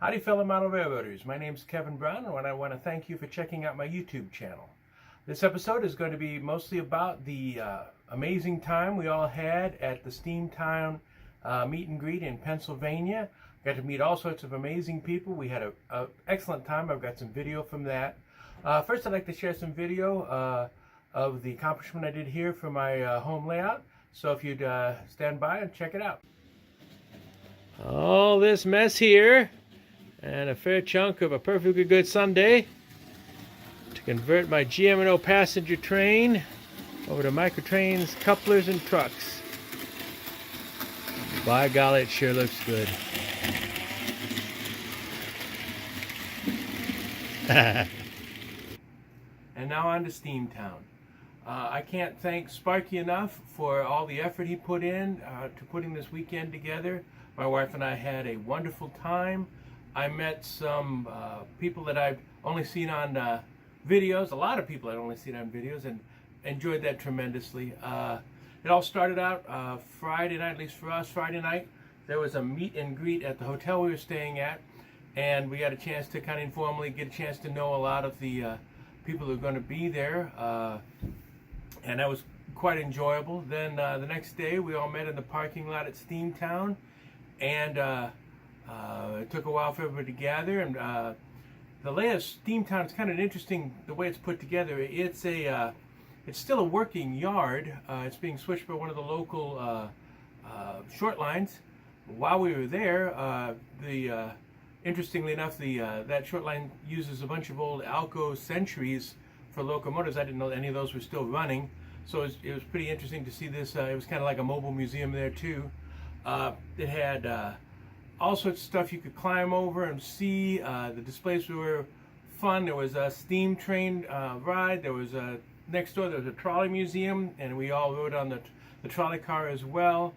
Howdy fellow model railroaders, my name's Kevin Brown and I want to thank you for checking out my YouTube channel. This episode is going to be mostly about the amazing time we all had at the Steamtown meet and greet in Pennsylvania. Got to meet all sorts of amazing people. We had an excellent time. I've got some video from that. First I'd like to share some video of the accomplishment I did here for my home layout. So if you'd stand by and check it out. All this mess here and a fair chunk of a perfectly good Sunday to convert my GM&O passenger train over to Microtrain's couplers and trucks. By golly, it sure looks good. And now on to Steamtown. I can't thank Sparky enough for all the effort he put in to putting this weekend together. My wife and I had a wonderful time. I met some people that I've only seen on videos, a lot of people I'd only seen on videos, and enjoyed that tremendously. It all started out Friday night, at least for us, Friday night. There was a meet and greet at the hotel we were staying at, and we got a chance to kind of informally get a chance to know a lot of the people who are going to be there, and that was quite enjoyable. Then the next day we all met in the parking lot at Steamtown, and it took a while for everybody to gather. And the layout of Steamtown is kind of interesting the way it's put together. It's still a working yard. It's being switched by one of the local short lines. While we were there, interestingly enough, that short line uses a bunch of old Alco Centuries for locomotives. I didn't know any of those were still running, so it was pretty interesting to see this. It was kind of like a mobile museum there too. It had all sorts of stuff you could climb over and see. The displays were fun. There was a steam train ride. There was next door there was a trolley museum, and we all rode on the trolley car as well.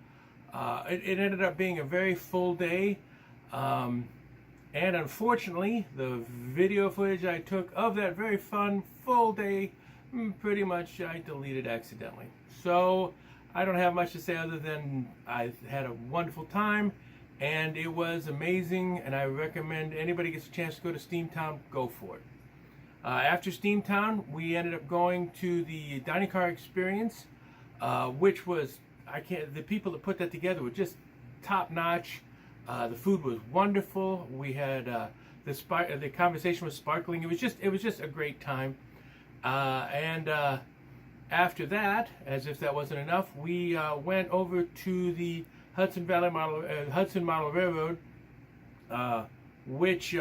It ended up being a very full day. And unfortunately, the video footage I took of that very fun, full day, pretty much I deleted accidentally. So I don't have much to say other than I had a wonderful time, and it was amazing, and I recommend anybody gets a chance to go to Steamtown, go for it. After Steamtown, we ended up going to the dining car experience, which was, the people that put that together were just top-notch. The food was wonderful. We had the conversation was sparkling. It was just a great time. And after that, as if that wasn't enough, we went over to the Hudson Model Railroad, which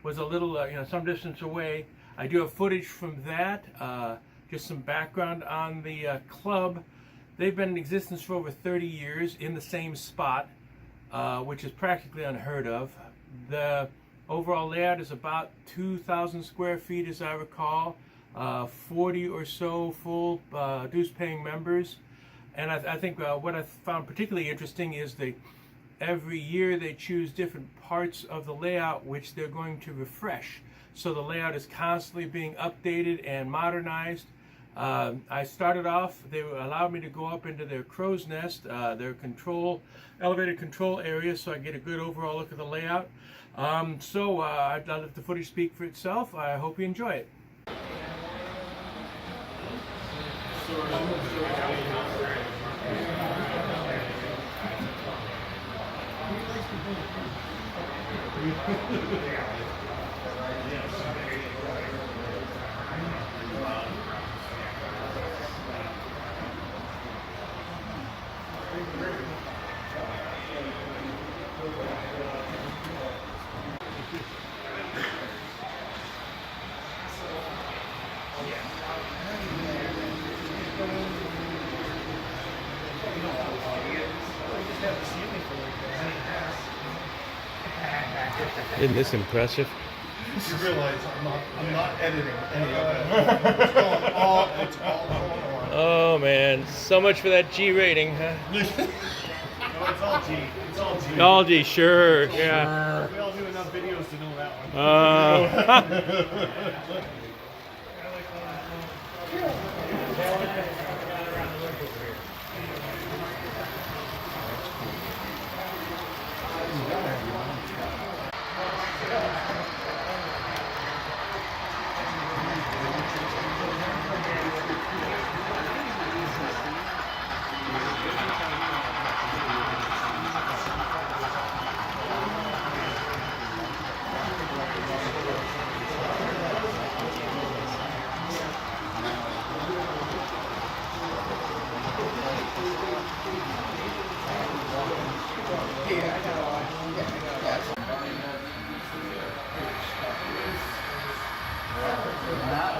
was a little some distance away. I do have footage from that. Just some background on the club. They've been in existence for over 30 years in the same spot. Which is practically unheard of. The overall layout is about 2,000 square feet, as I recall. 40 or so full dues-paying members. And I think what I found particularly interesting is every year they choose different parts of the layout which they're going to refresh. So the layout is constantly being updated and modernized. I started off, they allowed me to go up into their crow's nest, their elevated control area, so I get a good overall look at the layout. So I'd let the footage speak for itself. I hope you enjoy it. Isn't this impressive? You realize I'm not editing any of it. It's all going on. Oh man, so much for that G rating, huh? No, it's all G. It's all G. All G, sure, yeah. We all do enough videos to know that one. Not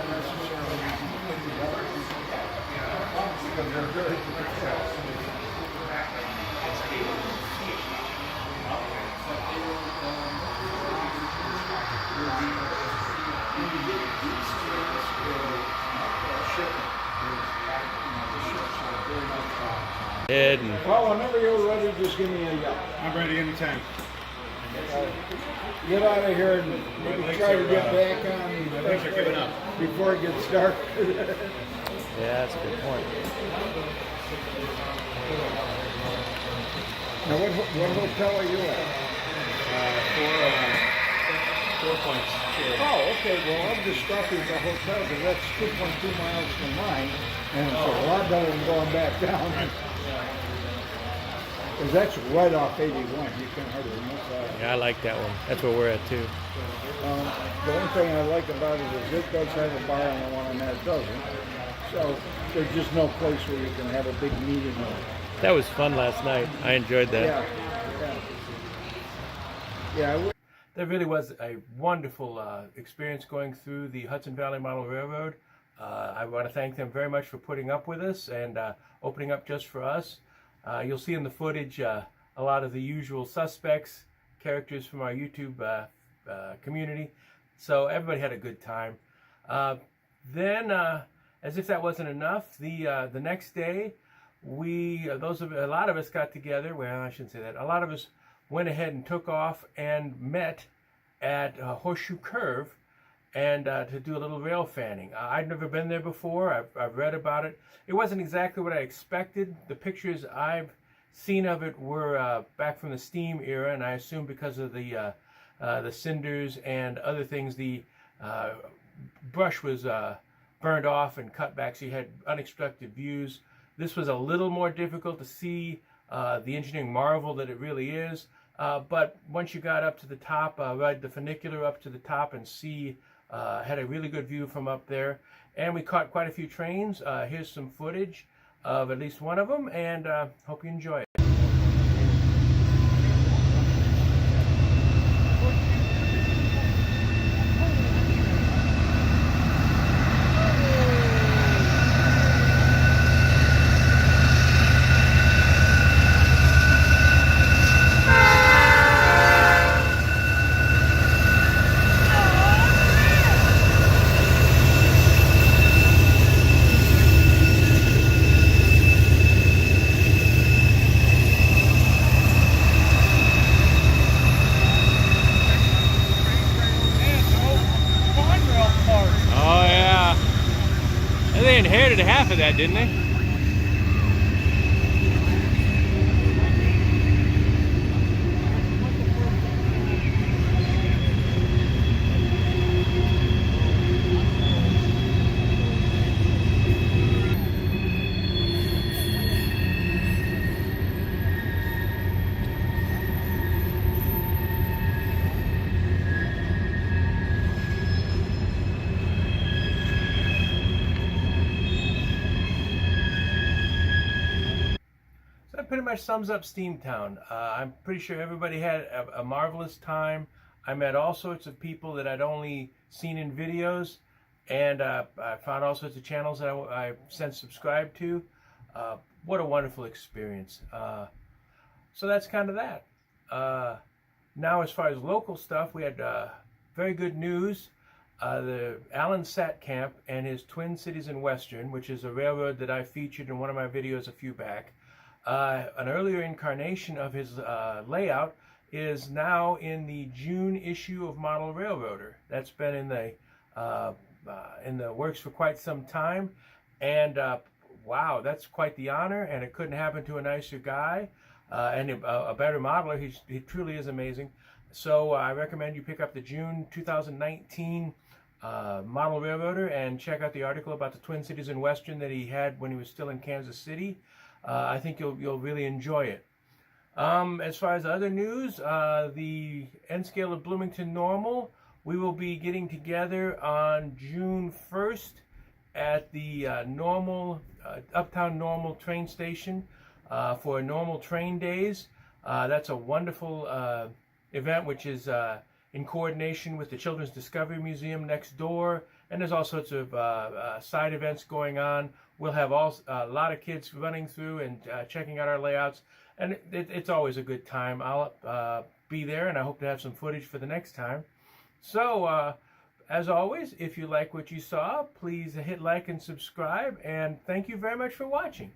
necessarily easy to put together. Because they're very difficult. Ed and Well, whenever you're ready, just give me a yell. I'm ready anytime. Get out of here and maybe try to get back on My legs are giving up. before it gets dark. yeah, that's a good point. Now, what hotel are you at? 4 points. Oh, okay. Well, I'm just stopping at the hotel because that's 2.2 miles from mine, and it's a lot better than going back down. Because that's right off 81. You can hardly miss that. Yeah, I like that one. That's where we're at too. The one thing I like about it is it does have a bar, and the one on that doesn't. So there's just no place where you can have a big meeting. That was fun last night. I enjoyed that. Yeah. There really was a wonderful experience going through the Hudson Valley Model Railroad. I want to thank them very much for putting up with us and opening up just for us. You'll see in the footage a lot of the usual suspects, characters from our YouTube community. So everybody had a good time. Then, as if that wasn't enough, the next day, a lot of us got together. Well, I shouldn't say that. A lot of us went ahead and took off and met at Horseshoe Curve and to do a little rail fanning. I'd never been there before. I've read about it. It wasn't exactly what I expected. The pictures I've seen of it were back from the steam era, and I assume because of the cinders and other things, the brush was burned off and cut back, so you had unexpected views. This was a little more difficult to see the engineering marvel that it really is. But once you got up to the top, ride the funicular up to the top and see, had a really good view from up there. And we caught quite a few trains. Here's some footage of at least one of them, and hope you enjoy it. They inherited half of that, didn't they? That pretty much sums up Steamtown. I'm pretty sure everybody had a marvelous time. I met all sorts of people that I'd only seen in videos, and I found all sorts of channels that I since subscribed to. What a wonderful experience. So that's kind of that. Now as far as local stuff, we had very good news. The Alan Satkamp and his Twin Cities and Western, which is a railroad that I featured in one of my videos a few back. An earlier incarnation of his layout is now in the June issue of Model Railroader. That's been in the works for quite some time, and wow, that's quite the honor, and it couldn't happen to a nicer guy and a better modeler. He truly is amazing. So I recommend you pick up the June 2019 Model Railroader and check out the article about the Twin Cities and Western that he had when he was still in Kansas City. I think you'll really enjoy it. As far as other news, the N scale of Bloomington Normal, we will be getting together on June 1st at the Uptown Normal train station for normal train days. That's a wonderful event, which is in coordination with the Children's Discovery Museum next door, and there's all sorts of side events going on. We'll have a lot of kids running through and checking out our layouts, and it's always a good time. I'll be there, and I hope to have some footage for the next time. So, as always, if you like what you saw, please hit like and subscribe, and thank you very much for watching.